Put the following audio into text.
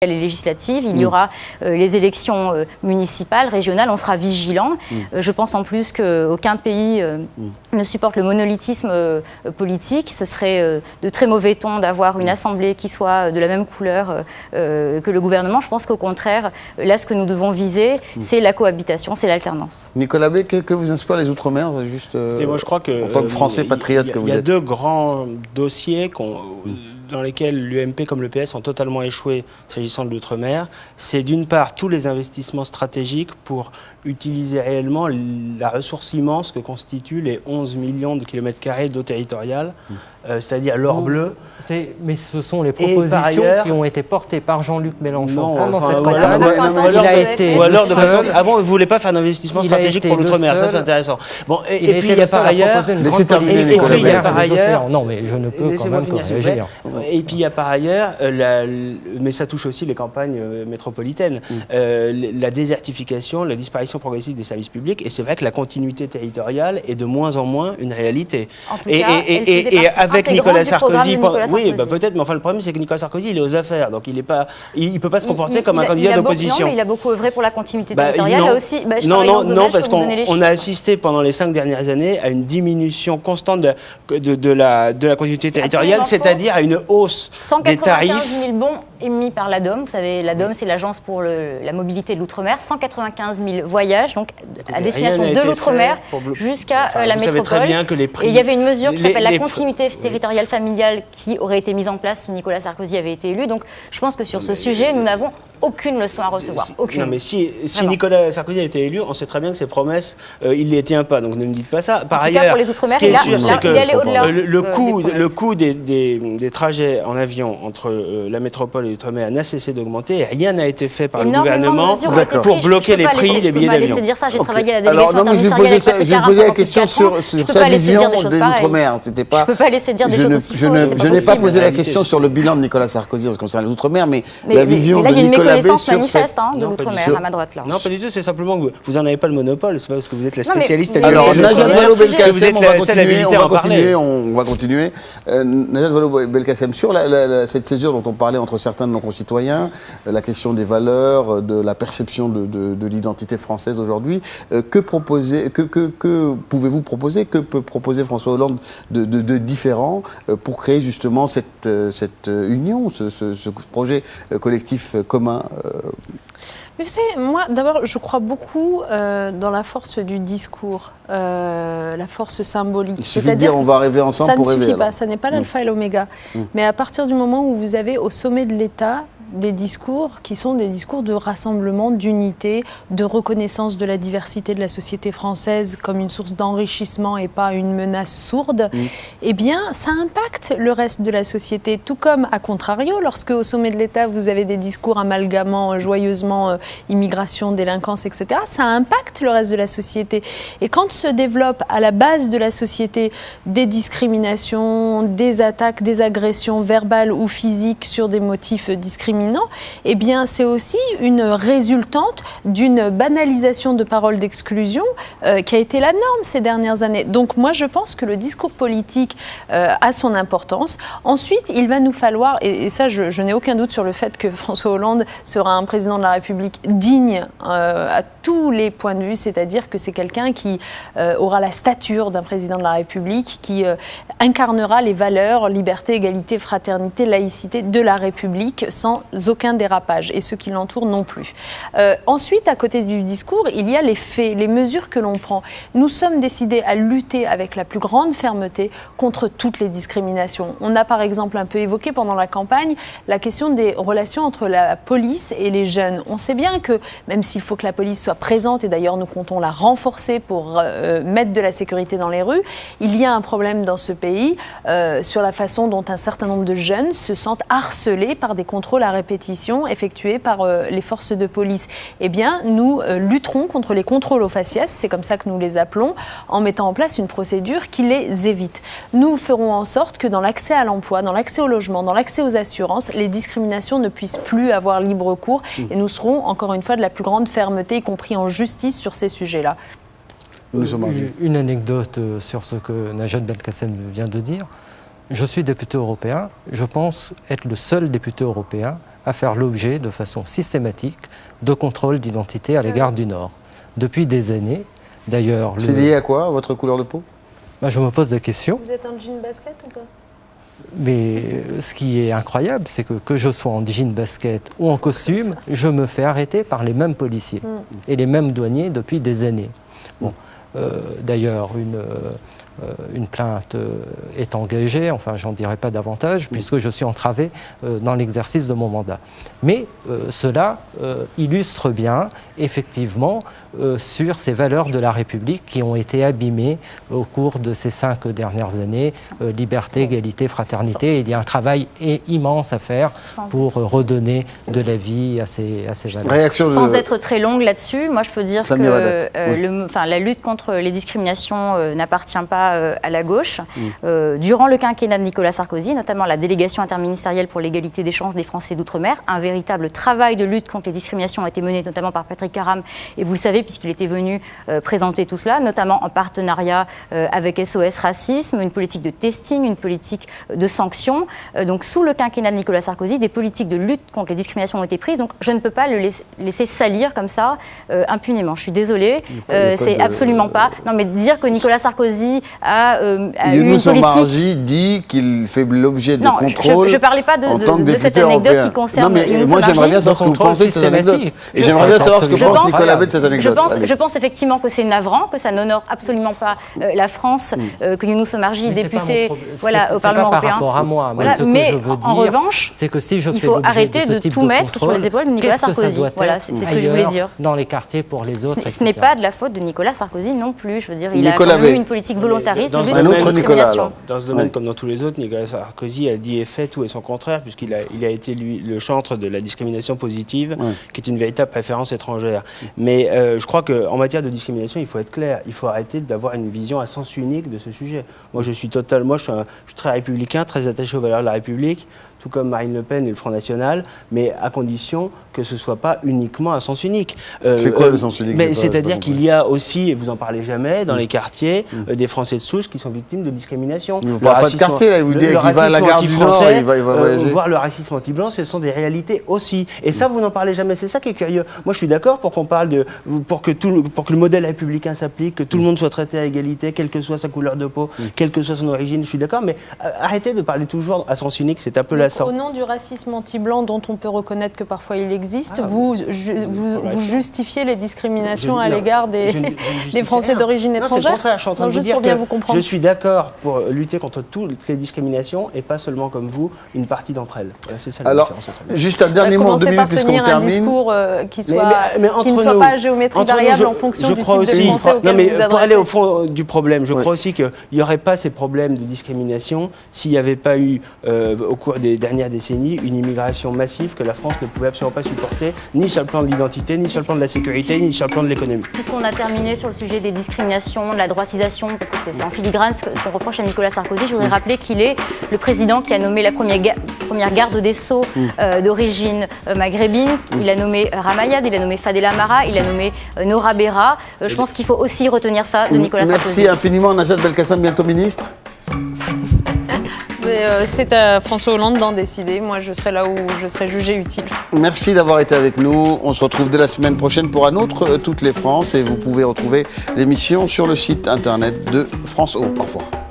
Les législatives, il y aura les élections municipales, régionales, on sera vigilant. Je pense en plus qu'aucun pays ne supporte le monolithisme politique. Ce serait de très mauvais ton d'avoir une assemblée qui soit de la même couleur que le gouvernement. Je pense qu'au contraire, là, ce que nous devons viser, c'est la cohabitation, c'est l'alternance. Nicolas Blé, que vous inspire les Outre-mer, juste moi, je crois que, en tant que Français patriote que vous êtes? Il y a deux grands dossiers dans lesquels l'UMP comme le PS ont totalement échoué s'agissant de l'outre-mer. C'est d'une part tous les investissements stratégiques pour utiliser réellement la ressource immense que constituent les 11 millions de kilomètres carrés d'eau territoriale, c'est-à-dire l'or bleu. Mais ce sont les propositions qui ont été portées par Jean-Luc Mélenchon pendant cette campagne. Avant, vous ne voulez pas faire d'investissement stratégique pour l'outre-mer, ça c'est intéressant. Bon, et puis il y a par ailleurs... Non, mais je ne peux quand même que réagir. Et puis il y a par ailleurs, mais ça touche aussi les campagnes métropolitaines, la désertification, la disparition progressive des services publics. Et c'est vrai que la continuité territoriale est de moins en moins une réalité. En tout cas, et avec Nicolas Sarkozy, oui, peut-être, mais enfin le problème c'est que Nicolas Sarkozy il est aux affaires, donc il ne peut pas se comporter comme un candidat d'opposition. Non, mais il a beaucoup œuvré pour la continuité territoriale. Là aussi, non, parce qu'on a assisté pendant les 5 dernières années à une diminution constante de la continuité territoriale, c'est-à-dire à une hausse des tarifs. 195 000 bons émis par l'ADOM. Vous savez, l'ADOM, c'est l'agence pour la mobilité de l'outre-mer. 195 000 voyages, donc à destination de l'outre-mer jusqu'à la métropole. Vous savez très bien que les prix... Et il y avait une mesure qui s'appelle la continuité territoriale familiale qui aurait été mise en place si Nicolas Sarkozy avait été élu. Donc je pense que sur ce sujet, nous n'avons aucune leçon à recevoir. Aucune. Non, mais si Nicolas Sarkozy a été élu, on sait très bien que ses promesses, il ne les tient pas. Donc ne me dites pas ça. Par ailleurs, pour les outre-mer, il est allé au-delà. Le coût des trajets en avion entre la métropole et l'outre-mer n'a cessé d'augmenter et rien n'a été fait par le gouvernement pour bloquer les prix des billets d'avion. Je peux pas laisser dire ça. J'ai travaillé à la délégation interministérielle. Je vais poser la question sur sa vision des outre-mer. Je ne peux pas laisser dire des choses aussi fausses. Je n'ai pas posé la question sur le bilan de Nicolas Sarkozy en ce qui concerne les outre-mer, mais la vision de Nicolas Blé connaissance manifeste de l'outre-mer à ma droite là. Non, pas du tout, c'est simplement que vous n'en avez pas le monopole, c'est pas parce que vous êtes la spécialiste. Alors, Najat Vallaud-Belkacem, on va continuer. Najat Vallaud-Belkacem, sur cette césure dont on parlait entre certains de nos concitoyens, la question des valeurs, de la perception de l'identité française aujourd'hui, que pouvez-vous proposer, que peut proposer François Hollande de différent pour créer justement cette union, ce projet collectif commun? Mais vous savez, moi, d'abord, je crois beaucoup dans la force du discours, la force symbolique. Il suffit de dire on va rêver ensemble pour rêver. Ça ne suffit pas, ça n'est pas l'alpha et l'oméga. Mais à partir du moment où vous avez au sommet de l'État des discours qui sont des discours de rassemblement, d'unité, de reconnaissance de la diversité de la société française comme une source d'enrichissement et pas une menace sourde, eh bien, ça impacte le reste de la société. Tout comme, à contrario, lorsque au sommet de l'État, vous avez des discours amalgamant joyeusement immigration, délinquance, etc., ça impacte le reste de la société. Et quand se développent à la base de la société des discriminations, des attaques, des agressions verbales ou physiques sur des motifs discriminants, eh bien, c'est aussi une résultante d'une banalisation de paroles d'exclusion qui a été la norme ces dernières années. Donc moi, je pense que le discours politique a son importance. Ensuite, il va nous falloir, et ça, je n'ai aucun doute sur le fait que François Hollande sera un président de la République digne à tous les points de vue, c'est-à-dire que c'est quelqu'un qui aura la stature d'un président de la République, qui incarnera les valeurs, liberté, égalité, fraternité, laïcité de la République sans aucun dérapage, et ceux qui l'entourent non plus. Ensuite, à côté du discours, il y a les faits, les mesures que l'on prend. Nous sommes décidés à lutter avec la plus grande fermeté contre toutes les discriminations. On a par exemple un peu évoqué pendant la campagne la question des relations entre la police et les jeunes. On sait bien que, même s'il faut que la police soit présente, et d'ailleurs nous comptons la renforcer pour mettre de la sécurité dans les rues, il y a un problème dans ce pays sur la façon dont un certain nombre de jeunes se sentent harcelés par des contrôles à répétition effectués par les forces de police. Eh bien, nous lutterons contre les contrôles aux faciès, c'est comme ça que nous les appelons, en mettant en place une procédure qui les évite. Nous ferons en sorte que dans l'accès à l'emploi, dans l'accès au logement, dans l'accès aux assurances, les discriminations ne puissent plus avoir libre cours, et nous serons encore une fois de la plus grande fermeté, y compris en justice, sur ces sujets-là. Une anecdote sur ce que Najat Belkacem vient de dire. Je suis député européen, je pense être le seul député européen à faire l'objet de façon systématique de contrôles d'identité à l'égard du Nord. Depuis des années, d'ailleurs... C'est lié à quoi, votre couleur de peau? Je me pose la question. Vous êtes en jean basket ou pas? Mais ce qui est incroyable, c'est que je sois en jean basket ou en costume, je me fais arrêter par les mêmes policiers et les mêmes douaniers depuis des années. Bon, d'ailleurs, une plainte est engagée, enfin j'en dirai pas davantage, puisque je suis entravé dans l'exercice de mon mandat. Mais cela illustre bien, effectivement, sur ces valeurs de la République qui ont été abîmées au cours de ces 5 dernières années. Liberté, égalité, fraternité. Il y a un travail immense à faire pour redonner de la vie à ces valeurs. Sans être très longue là-dessus, moi je peux dire que la lutte contre les discriminations n'appartient pas à la gauche. Durant le quinquennat de Nicolas Sarkozy, notamment la délégation interministérielle pour l'égalité des chances des Français d'outre-mer, un véritable travail de lutte contre les discriminations a été mené notamment par Patrick Caram, et vous le savez puisqu'il était venu présenter tout cela, notamment en partenariat avec SOS Racisme, une politique de testing, une politique de sanctions. Donc sous le quinquennat de Nicolas Sarkozy, des politiques de lutte contre les discriminations ont été prises, donc je ne peux pas le laisser salir comme ça impunément. Je suis désolée, c'est absolument pas... Non mais dire que Nicolas Sarkozy a eu une politique... Margy dit qu'il fait l'objet de contrôle. Je ne parlais pas de cette anecdote qui concerne Younous Moi j'aimerais bien savoir ce que vous pensez de cette anecdote. Et j'aimerais bien savoir ce que pense Nicolas Bay de cette anecdote. Je pense effectivement que c'est navrant, que ça n'honore absolument pas la France, que Younous Margy, député au Parlement européen. Par rapport à moi, mais en revanche, c'est que si je il faut arrêter de tout mettre sur les épaules de Nicolas Sarkozy. Voilà, c'est ce que je voulais dire. Dans les quartiers pour les autres, ce n'est pas de la faute de Nicolas Sarkozy non plus. Je veux dire, il a quand même eu une politique volontariste de lutte contre la discrimination. Dans ce domaine comme dans tous les autres, Nicolas Sarkozy a dit et fait tout et son contraire, puisqu'il a été lui le chantre de la discrimination positive, qui est une véritable préférence étrangère. Mais je crois qu'en matière de discrimination, il faut être clair. Il faut arrêter d'avoir une vision à sens unique de ce sujet. Moi, je suis très républicain, très attaché aux valeurs de la République, tout comme Marine Le Pen et le Front National, mais à condition que ce ne soit pas uniquement à sens unique. C'est quoi le sens unique? C'est-à-dire qu'il y a aussi, et vous n'en parlez jamais, dans les quartiers, des Français de souche qui sont victimes de discrimination. Vous ne parlez pas de quartier, là, vous dites qu'il va à la gare du Nord, il va voyager. Voir le racisme anti-blanc, ce sont des réalités aussi. Et ça, vous n'en parlez jamais, c'est ça qui est curieux. Moi, je suis d'accord pour qu'on parle pour que le modèle républicain s'applique, que tout le monde soit traité à égalité, quelle que soit sa couleur de peau, quelle que soit son origine, je suis d'accord, mais arrêtez de parler toujours à sens unique, c'est un peu lassant. Au nom du racisme anti-blanc, dont on peut reconnaître que parfois il existe, vous justifiez les discriminations à l'égard des Français d'origine étrangère? C'est le contraire, je suis en train de vous dire que je suis d'accord pour lutter contre toutes les discriminations et pas seulement comme vous, une partie d'entre elles. Voilà, c'est ça la différence. Juste un dernier mot en 2 minutes puisqu'on termine. Un discours qui ne soit pas à géométrie variable en fonction du type de Français auquel vous vous adressez. Pour aller au fond du problème, je crois aussi qu'il n'y aurait pas ces problèmes de discrimination s'il n'y avait pas eu, au cours des dernières décennies, une immigration massive que la France ne pouvait absolument pas supporter, ni sur le plan de l'identité, ni sur le plan de la sécurité, ni sur le plan de l'économie. Puisqu'on a terminé sur le sujet des discriminations, de la droitisation, parce que c'est en filigrane ce qu'on reproche à Nicolas Sarkozy, je voudrais rappeler qu'il est le président qui a nommé la première garde des Sceaux d'origine maghrébine. Il a nommé Ramayad, il a nommé Fadela Mara, il a nommé Nora Berra. Je pense qu'il faut aussi retenir ça de Nicolas Sarkozy. Merci infiniment, Najat Belkacem, bientôt ministre. C'est à François Hollande d'en décider. Moi, je serai là où je serai jugé utile. Merci d'avoir été avec nous. On se retrouve dès la semaine prochaine pour un autre Toutes les France. Et vous pouvez retrouver l'émission sur le site internet de France O. Au revoir.